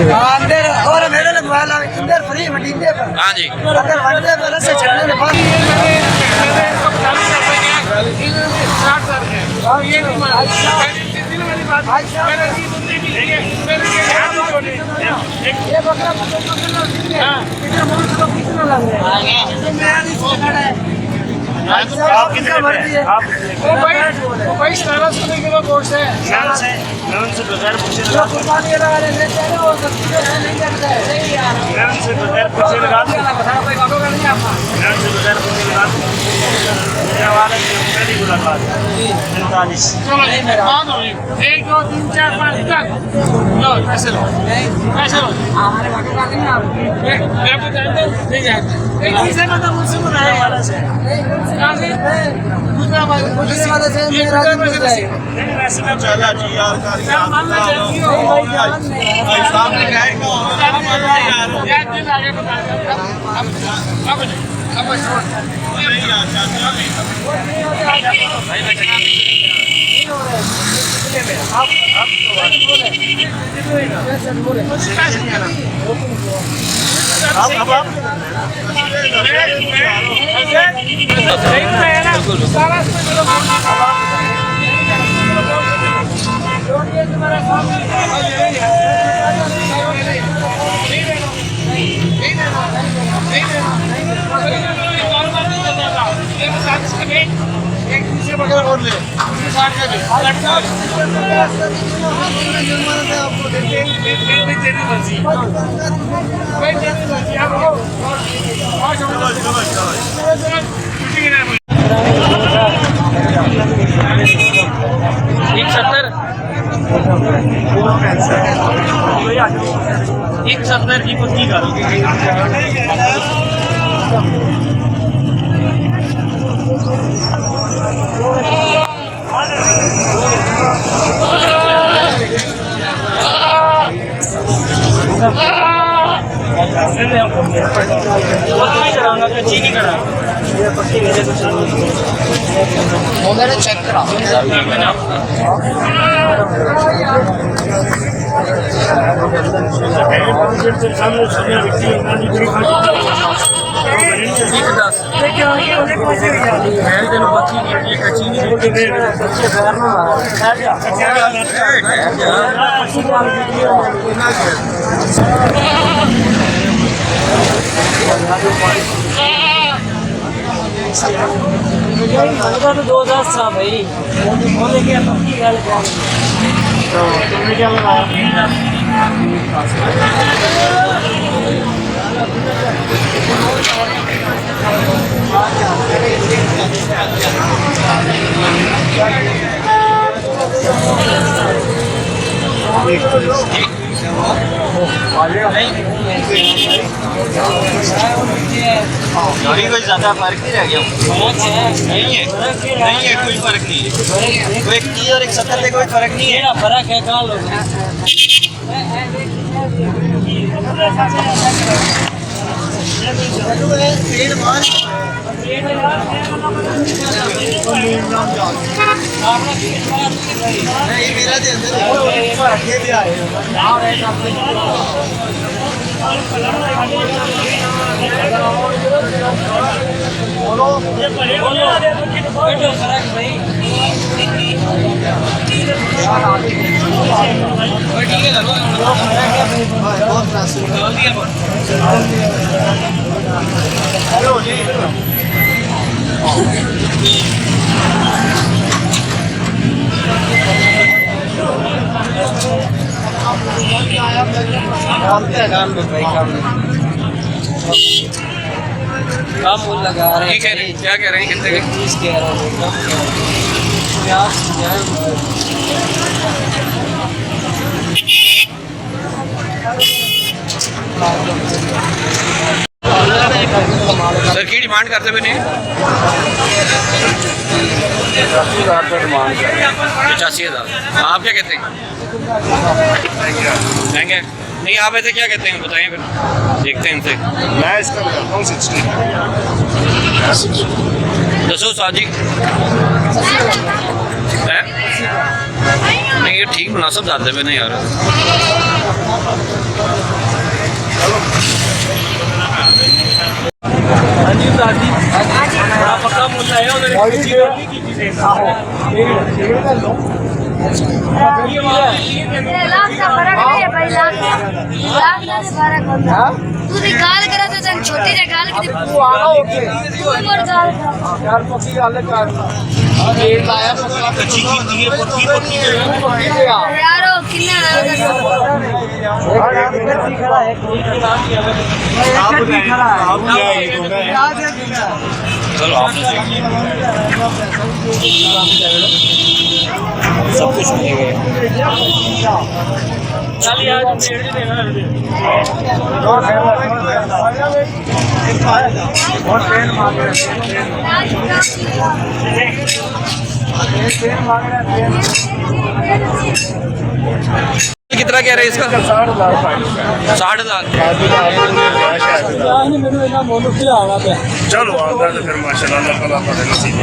अंदर और मेरे लिए मोबाइल अंदर फ्री मंडीते पर। हाँ जी अगर मंडीते पर से चलने के बाद ये नहीं आप कितने मर्जी है आप भाई 1700 किलो गोश्त है मैं उनसे बगैर पूछे लगा कुर्बानी वाले लेते हैं और नहीं करते हैं सही यार मैं उनसे बगैर पूछे लगा कोई काटो का नहीं आपका मैं उनसे बगैर पूछे लगा मेरे वाले की पहली मुलाकात 45 चलो जी बात हो रही 1 2 3 4 5 तक लो पैसे लो हमारे वाके का नहीं आप मैं आपको जानते नहीं जानते एक किसे मतलब मुझसे बताया वाला से कहां से दूसरा वाला से मेरा वैसे में चला जी यार मानना चाहिए भाई सामने रहेगा यार दिन आगे बता अब छोड़ नहीं यार एक 70 की कुछ कर चेक करा तो 2000 था भाई बोले क्या पक्की गल तो तुमने क्या लगाया कोई ज्यादा फर्क नहीं रह गया नहीं है कोई फर्क नहीं है कोई 30 और 170 में कोई फर्क नहीं है फर्क है कहाँ लोग कम लगा रहे हैं क्या कह रहे हैं कितने 30 कह रहे हैं सर की डिमांड करते भी नहीं 85,000 आप क्या कहते हैं महंगे नहीं आप ऐसे क्या कहते हैं बताइए फिर देखते हैं इनसे मैं इसका बताता हूँ 60 दसो साजी नहीं ये ठीक मुनासिब जाते पे नहीं यार लाख का फर्क नहीं है भाई, लाख का फर्क होता है। तू दी गाल करा तो तन छोटी जे गाल की तू आगा ओके तू और गाल कर यार पक्की गल कर रेट आया कच्ची की दिए पक्की यार ओ कितना खड़ा है कोई खड़ा है चलो आपने सब कुछ मिलेगा चल यार डेढ़ देना बहुत पेन मांग रहे कितना कह रहे हैं इसका? 60,000 चलो आता तो फिर माशाल्लाह अल्लाह ताला आपका नसीब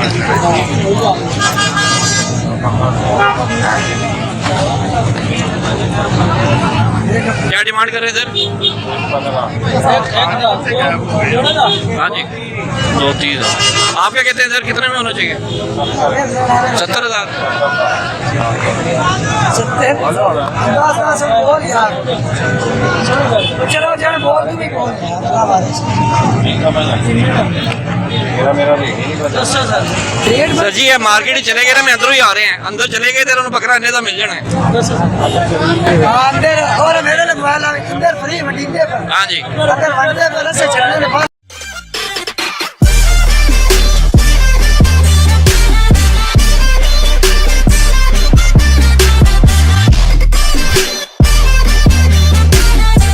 क्या डिमांड कर रहे हैं सर? हाँ जी 2-3 आप क्या कहते हैं सर, कितने में होना चाहिए? 70,000 सर जी, ये मार्केट ही चले गए ना, मैं अंदर ही आ रहे हैं, अंदर चले गए तेरा बकरा इन्ने का मिल जाना है। अंदर और मेरे लिए मोबाइल अंदर फ्री मंडी पे हाँ जी अगर मंडी पे से चलने के बाद